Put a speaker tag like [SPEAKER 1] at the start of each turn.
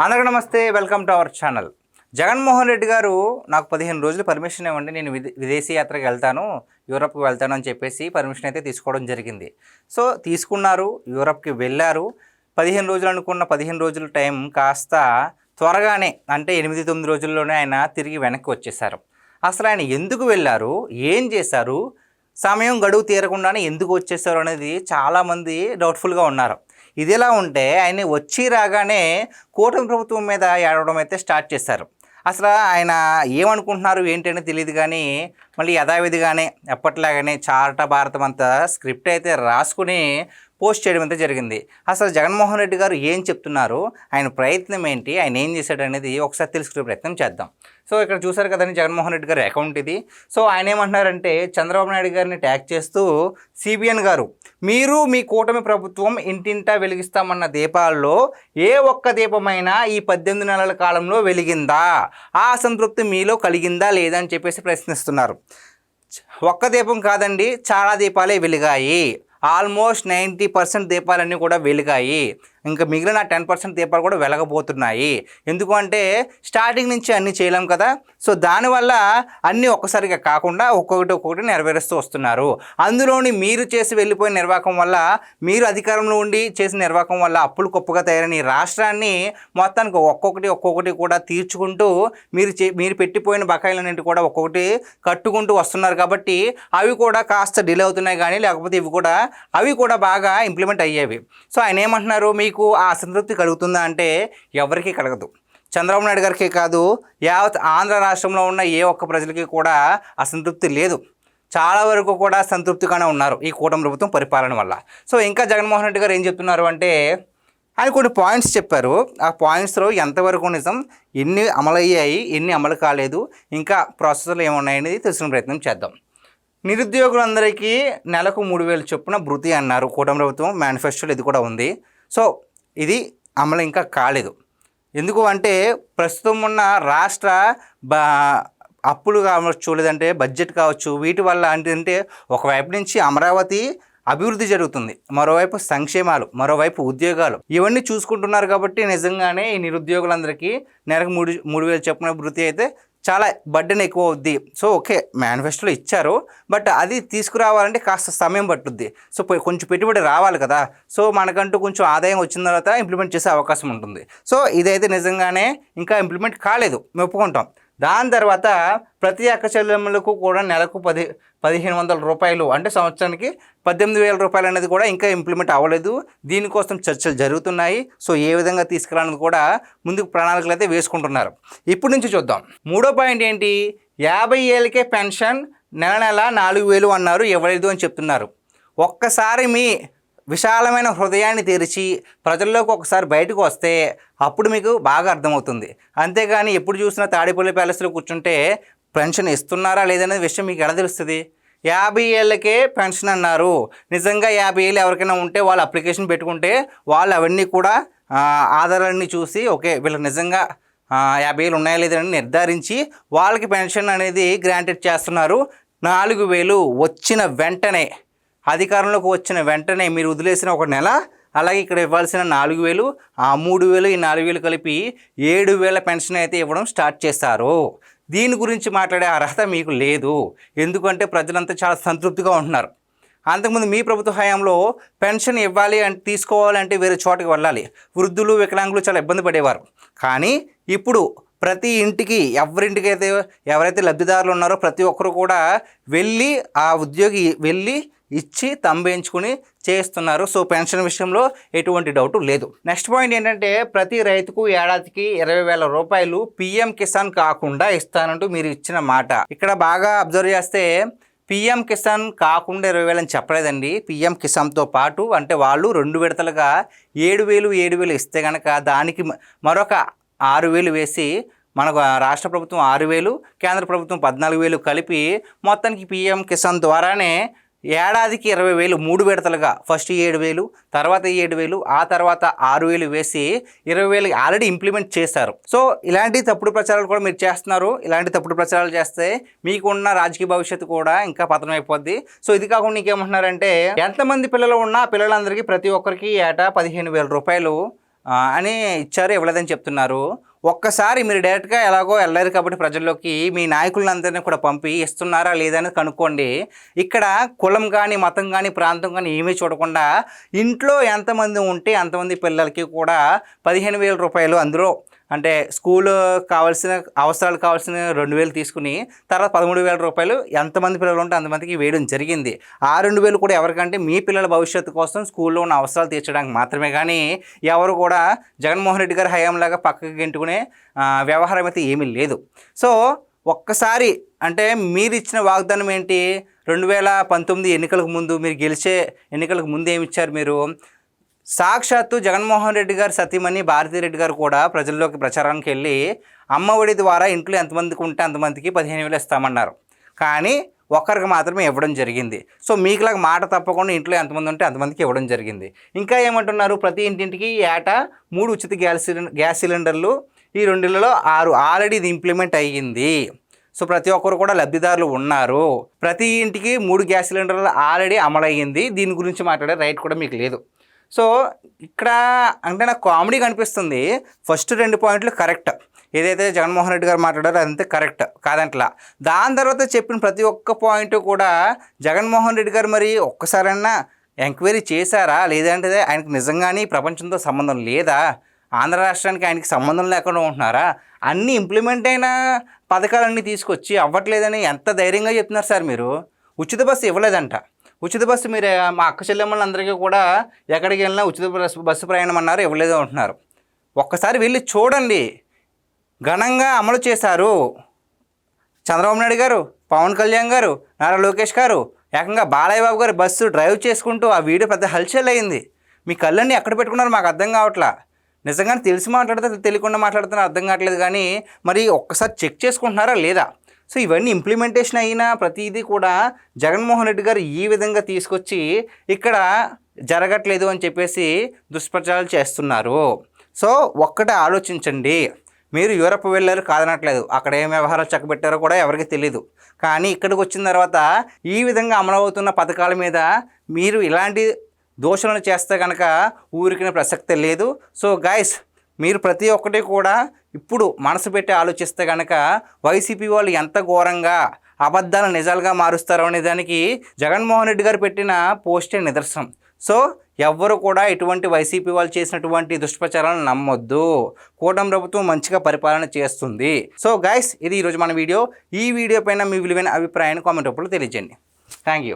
[SPEAKER 1] అందరికీ నమస్తే, welcome to our channel. Jaganmohan Reddy గారు నాకు 15 రోజులు పర్మిషన్ ఇవ్వండి, నేను విదేశీ యాత్రకు వెళ్తాను, యూరప్కి వెళ్తాను అని చెప్పేసి పర్మిషన్ అయితే తీసుకోవడం జరిగింది. సో తీసుకున్నారు, యూరప్కి వెళ్ళారు. 15 రోజులు అనుకున్న 15 రోజుల టైం కాస్త త్వరగానే అంటే 8-9 రోజుల్లోనే ఆయన తిరిగి వెనక్కి వచ్చేసారు. అసలు ఆయన ఎందుకు వెళ్ళారు, ఏం చేశారు, సమయం గడువు తీరకుండానే ఎందుకు వచ్చేసారు అనేది చాలామంది డౌట్ఫుల్గా ఉన్నారు. ఇదిలా ఉంటే ఆయన వచ్చి రాగానే కూటమి ప్రభుత్వం మీద ఏడవడం అయితే స్టార్ట్ చేశారు. అసలు ఆయన ఏమనుకుంటున్నారు ఏంటని తెలియదు, కానీ మళ్ళీ యథావిధిగానే ఎప్పట్లాగానే చారట భారతం అంతా స్క్రిప్ట్ అయితే రాసుకుని పోస్ట్ చేయడం అయితే జరిగింది. అసలు జగన్మోహన్ రెడ్డి గారు ఏం చెప్తున్నారు, ఆయన ప్రయత్నం ఏంటి, ఆయన ఏం చేశాడు అనేది ఒకసారి తెలుసుకునే ప్రయత్నం చేద్దాం. సో ఇక్కడ చూసారు కదండి జగన్మోహన్ రెడ్డి గారి అకౌంట్ ఇది. సో ఆయన ఏమంటున్నారంటే చంద్రబాబు నాయుడు గారిని ట్యాగ్ చేస్తూ, సిబిఎన్ గారు మీరు మీ కూటమి ప్రభుత్వం ఇంటింటా వెలిగిస్తామన్న దీపాల్లో ఏ ఒక్క దీపమైనా ఈ 18 నెలల కాలంలో వెలిగిందా, ఆ అసంతృప్తి మీలో కలిగిందా లేదా అని చెప్పేసి ప్రశ్నిస్తున్నారు. ఒక్క దీపం కాదండి, చాలా దీపాలే వెలిగాయి. ఆల్మోస్ట్ 90% దీపాలన్నీ కూడా వెలిగాయి. ఇంకా మిగిలిన 10% దీపాలు కూడా వెలగబోతున్నాయి. ఎందుకు అంటే స్టార్టింగ్ నుంచి అన్నీ చేయలేం కదా. సో దానివల్ల అన్నీ ఒక్కసారిగా కాకుండా ఒక్కొక్కటి నెరవేరుస్తూ వస్తున్నారు. అందులోని మీరు చేసి వెళ్ళిపోయిన నిర్వాహకం వల్ల, మీరు అధికారంలో ఉండి చేసిన నిర్వాహకం వల్ల అప్పులు కుప్పగా తయారైన ఈ రాష్ట్రాన్ని మొత్తానికి ఒక్కొక్కటి కూడా తీర్చుకుంటూ మీరు పెట్టిపోయిన బకాయిలన్నింటి కూడా ఒక్కొక్కటి కట్టుకుంటూ వస్తున్నారు. కాబట్టి అవి కూడా కాస్త డిలే అవుతున్నాయి, కానీ లేకపోతే అవి కూడా బాగా ఇంప్లిమెంట్ అయ్యేవి. సో ఆయన ఏమంటున్నారు, మీకు ఆ అసంతృప్తి కలుగుతుందా అంటే ఎవరికీ కలగదు. చంద్రబాబు నాయుడు గారికి కాదు, యావత్ ఆంధ్ర రాష్ట్రంలో ఉన్న ఏ ఒక్క ప్రజలకి కూడా అసంతృప్తి లేదు. చాలా వరకు కూడా సంతృప్తిగానే ఉన్నారు ఈ కూటమి ప్రభుత్వం పరిపాలన వల్ల. సో ఇంకా జగన్మోహన్ రెడ్డి గారు ఏం చెప్తున్నారు అంటే, ఆయన కొన్ని పాయింట్స్ చెప్పారు. ఆ పాయింట్స్లో ఎంతవరకు నిజం, ఎన్ని అమలయ్యాయి, ఎన్ని అమలు కాలేదు, ఇంకా ప్రాసెస్లు ఏమున్నాయనేది తెలుసుకునే ప్రయత్నం చేద్దాం. నిరుద్యోగులందరికీ నెలకు 3,000 చొప్పున భృతి అన్నారు కూటమి ప్రభుత్వం మేనిఫెస్టోలో, ఇది కూడా ఉంది. సో ఇది అమలు ఇంకా కాలేదు. ఎందుకు అంటే ప్రస్తుతం ఉన్న రాష్ట్ర అప్పులు కావచ్చు, లేదంటే బడ్జెట్ కావచ్చు, వీటి వల్ల అంటే ఒకవైపు నుంచి అమరావతి అభివృద్ధి జరుగుతుంది, మరోవైపు సంక్షేమాలు, మరోవైపు ఉద్యోగాలు, ఇవన్నీ చూసుకుంటున్నారు. కాబట్టి నిజంగానే ఈ నిరుద్యోగులందరికీ నెలకు 3,000 చొప్పున భృతి అయితే చాలా బర్డెన్ ఎక్కువ అవుద్ది. సో ఓకే, మేనిఫెస్టోలో ఇచ్చారు, బట్ అది తీసుకురావాలంటే కాస్త సమయం పట్టుద్ది. సో కొంచెం పెట్టుబడి రావాలి కదా. సో మనకంటూ కొంచెం ఆదాయం వచ్చిన తర్వాత ఇంప్లిమెంట్ చేసే అవకాశం ఉంటుంది. సో ఇదైతే నిజంగానే ఇంకా ఇంప్లిమెంట్ కాలేదు, మేము ఒప్పుకుంటాం. దాని తర్వాత ప్రతి అక్క చెల్లెమ్మలకు కూడా నెలకు 1,500 రూపాయలు అంటే సంవత్సరానికి 18,000 రూపాయలు అనేది కూడా ఇంకా ఇంప్లిమెంట్ అవ్వలేదు. దీనికోసం చర్చలు జరుగుతున్నాయి. సో ఏ విధంగా తీసుకురావాలని కూడా ముందుకు ప్రణాళికలు అయితే వేసుకుంటున్నారు. ఇప్పటి నుంచి చూద్దాం. మూడో పాయింట్ ఏంటి, 50 ఏళ్ళకే పెన్షన్ నెల 4,000 అన్నారు, ఇవ్వలేదు అని చెప్తున్నారు. ఒక్కసారి మీ విశాలమైన హృదయాన్ని తెరిచి ప్రజల్లోకి ఒకసారి బయటకు వస్తే అప్పుడు మీకు బాగా అర్థమవుతుంది. అంతేగాని ఎప్పుడు చూసినా తాడేపల్లి ప్యాలెస్లో కూర్చుంటే పెన్షన్ ఇస్తున్నారా లేదనేది విషయం మీకు ఎలా తెలుస్తుంది? 50 ఏళ్ళకే పెన్షన్ అన్నారు. నిజంగా 50 ఏళ్ళు ఎవరికైనా ఉంటే వాళ్ళు అప్లికేషన్ పెట్టుకుంటే వాళ్ళు అవన్నీ కూడా ఆధారాలన్నీ చూసి ఓకే వీళ్ళకి నిజంగా 50 ఏళ్ళు ఉన్నాయా లేదని నిర్ధారించి వాళ్ళకి పెన్షన్ అనేది గ్రాంటెడ్ చేస్తున్నారు. 4,000 వచ్చిన వెంటనే, అధికారంలోకి వచ్చిన వెంటనే మీరు వదిలేసిన ఒక నెల, అలాగే ఇక్కడ ఇవ్వాల్సిన 4,000, ఆ 3,000, ఈ 4,000 కలిపి 7,000 పెన్షన్ అయితే ఇవ్వడం స్టార్ట్ చేస్తారు. దీని గురించి మాట్లాడే అర్హత మీకు లేదు. ఎందుకంటే ప్రజలంతా చాలా సంతృప్తిగా ఉంటున్నారు. అంతకుముందు మీ ప్రభుత్వ హయాంలో పెన్షన్ ఇవ్వాలి అంటే తీసుకోవాలంటే వేరే చోటకి వెళ్ళాలి. వృద్ధులు, వికలాంగులు చాలా ఇబ్బంది పడేవారు. కానీ ఇప్పుడు ప్రతి ఇంటికి ఎవరైతే లబ్ధిదారులు ఉన్నారో ప్రతి ఒక్కరు కూడా వెళ్ళి ఆ ఉద్యోగి వెళ్ళి ఇచ్చి తంబేయించుకుని చేస్తున్నారు. సో పెన్షన్ విషయంలో ఎటువంటి డౌటు లేదు. నెక్స్ట్ పాయింట్ ఏంటంటే ప్రతి రైతుకు ఏడాదికి 20,000 రూపాయలు పిఎం కిసాన్ కాకుండా ఇస్తానంటూ మీరు ఇచ్చిన మాట. ఇక్కడ బాగా అబ్జర్వ్ చేస్తే పిఎం కిసాన్ కాకుండా 20,000 అని చెప్పలేదండి. పిఎం కిసాన్తో పాటు అంటే వాళ్ళు 2 విడతలుగా 7,000 ఇస్తే కనుక దానికి మరొక 6,000 వేసి మనకు రాష్ట్ర ప్రభుత్వం 6,000, కేంద్ర ప్రభుత్వం 14,000 కలిపి మొత్తానికి పిఎం కిసాన్ ద్వారానే ఏడాదికి 20,000 3 విడతలుగా, ఫస్ట్ 7,000, తర్వాత 7,000, ఆ తర్వాత 6,000 వేసి 20,000 ఆల్రెడీ ఇంప్లిమెంట్ చేశారు. సో ఇలాంటి తప్పుడు ప్రచారాలు కూడా మీరు చేస్తున్నారు. ఇలాంటి తప్పుడు ప్రచారాలు చేస్తే మీకున్న రాజకీయ భవిష్యత్తు కూడా ఇంకా పతనం అయిపోద్ది. సో ఇది కాకుండా ఇంకేమంటున్నారంటే ఎంతమంది పిల్లలు ఉన్నా పిల్లలందరికీ ప్రతి ఒక్కరికి ఏటా 15,000 రూపాయలు అని ఇచ్చారు, ఇవ్వలేదని చెప్తున్నారు. ఒక్కసారి మీరు డైరెక్ట్గా ఎలాగో వెళ్ళారు కాబట్టి ప్రజల్లోకి మీ నాయకులందరినీ కూడా పంపి ఇస్తున్నారా లేదా అనేది కనుక్కోండి. ఇక్కడ కులం కానీ మతం కానీ ప్రాంతం కానీ ఏమీ చూడకుండా ఇంట్లో ఎంతమంది ఉంటే అంతమంది పిల్లలకి కూడా 15,000 రూపాయలు, అందులో అంటే స్కూల్ కావాల్సిన అవసరాలు కావాల్సిన 2,000 తీసుకుని తర్వాత 13,000 రూపాయలు ఎంతమంది పిల్లలు ఉంటే అంతమందికి వేయడం జరిగింది. ఆ 2,000 కూడా ఎవరికంటే మీ పిల్లల భవిష్యత్తు కోసం స్కూల్లో ఉన్న అవసరాలు తీర్చడానికి మాత్రమే, కానీ ఎవరు కూడా జగన్మోహన్ రెడ్డి గారి హయాంలాగా పక్కకి గెంటుకునే వ్యవహారం అయితే ఏమీ లేదు. సో ఒక్కసారి అంటే మీరు ఇచ్చిన వాగ్దానం ఏంటి? 2019 ఎన్నికలకు ముందు, మీరు గెలిచే ఎన్నికలకు ముందు ఏమి ఇచ్చారు మీరు? సాక్షాత్తు జగన్మోహన్ రెడ్డి గారు సతీమణి భారతీరెడ్డి గారు కూడా ప్రజల్లోకి ప్రచారానికి వెళ్ళి అమ్మఒడి ద్వారా ఇంట్లో ఎంతమందికి ఉంటే అంతమందికి 15,000 ఇస్తామన్నారు, కానీ ఒక్కరికి మాత్రమే ఇవ్వడం జరిగింది. సో మీకులాగా మాట తప్పకుండా ఇంట్లో ఎంతమంది ఉంటే అంతమందికి ఇవ్వడం జరిగింది. ఇంకా ఏమంటున్నారు? ప్రతి ఇంటింటికి ఏటా 3 ఉచిత గ్యాస్ సిలిండర్లు, ఈ 2 6 ఆల్రెడీ ఇది ఇంప్లిమెంట్ అయ్యింది. సో ప్రతి ఒక్కరు కూడా లబ్ధిదారులు ఉన్నారు. ప్రతి ఇంటికి 3 గ్యాస్ సిలిండర్లు ఆల్రెడీ అమలయ్యింది. దీని గురించి మాట్లాడే రైట్ కూడా మీకు లేదు. సో ఇక్కడ అంటే నాకు కామెడీ కనిపిస్తుంది. ఫస్ట్ 2 పాయింట్లు కరెక్ట్, ఏదైతే జగన్మోహన్ రెడ్డి గారు మాట్లాడారో అదంతే కరెక్ట్ కాదంటలా. దాని తర్వాత చెప్పిన ప్రతి ఒక్క పాయింట్ కూడా జగన్మోహన్ రెడ్డి గారు మరి ఒక్కసారైనా ఎంక్వైరీ చేశారా? లేదంటే ఆయనకు నిజంగానే ప్రపంచంతో సంబంధం లేదా? ఆంధ్ర రాష్ట్రానికి ఆయనకి సంబంధం లేకుండా ఉంటున్నారా? అన్నీ ఇంప్లిమెంట్ అయిన పథకాలన్నీ తీసుకొచ్చి అవ్వట్లేదని ఎంత ధైర్యంగా చెప్తున్నారు సార్ మీరు? ఉచిత బస్సు ఇవ్వలేదంట. ఉచిత బస్సు మీరు మా అక్క చెల్లెమ్మలందరికీ కూడా ఎక్కడికి వెళ్ళినా ఉచిత బస్సు ప్రయాణం అన్నారు, ఇవ్వలేదు అంటున్నారు. ఒక్కసారి వెళ్ళి చూడండి. ఘనంగా అమలు చేశారు చంద్రబాబు నాయుడు గారు, పవన్ కళ్యాణ్ గారు, నారా లోకేష్ గారు. ఏకంగా బాలయ్య బాబు గారు బస్సు డ్రైవ్ చేసుకుంటూ ఆ వీడియో పెద్ద హల్చల్ అయింది. మీ కళ్ళన్నీ ఎక్కడ పెట్టుకున్నారు మాకు అర్థం కావట్లా. నిజంగానే తెలిసి మాట్లాడితే తెలియకుండా మాట్లాడుతున్నా అర్థం కావట్లేదు, కానీ మరి ఒక్కసారి చెక్ చేసుకుంటున్నారా లేదా? సో ఇవన్నీ ఇంప్లిమెంటేషన్ అయిన ప్రతిదీ కూడా జగన్మోహన్ రెడ్డి గారు ఈ విధంగా తీసుకొచ్చి ఇక్కడ జరగట్లేదు అని చెప్పేసి దుష్ప్రచారాలు చేస్తున్నారు. సో ఒక్కటే ఆలోచించండి. మీరు యూరప్ వెళ్ళారు కాదనట్లేదు, అక్కడ ఏం వ్యవహారాలు చక్కబెట్టారో కూడా ఎవరికి తెలీదు. కానీ ఇక్కడికి వచ్చిన తర్వాత ఈ విధంగా అమలవుతున్న పథకాల మీద మీరు ఇలాంటి దోషణలు చేస్తే కనుక ఊరికిన ప్రసక్తే లేదు. సో గైస్, మీరు ప్రతి ఒక్కటి కూడా ఇప్పుడు మనసు పెట్టి ఆలోచిస్తే కనుక వైసీపీ వాళ్ళు ఎంత ఘోరంగా అబద్ధాలు నిజాలుగా మారుస్తారు అనే దానికి జగన్మోహన్ రెడ్డి గారు పెట్టిన పోస్టే నిదర్శనం. సో ఎవ్వరు కూడా ఇటువంటి వైసీపీ వాళ్ళు చేసినటువంటి దుష్ప్రచారాలను నమ్మొద్దు. కూటమి ప్రభుత్వం మంచిగా పరిపాలన చేస్తుంది. సో గైస్, ఇది ఈరోజు మన వీడియో. ఈ వీడియో పైన మీ విలువైన అభిప్రాయాన్ని కామెంట్ రూపంలో తెలియజేయండి. Thank you.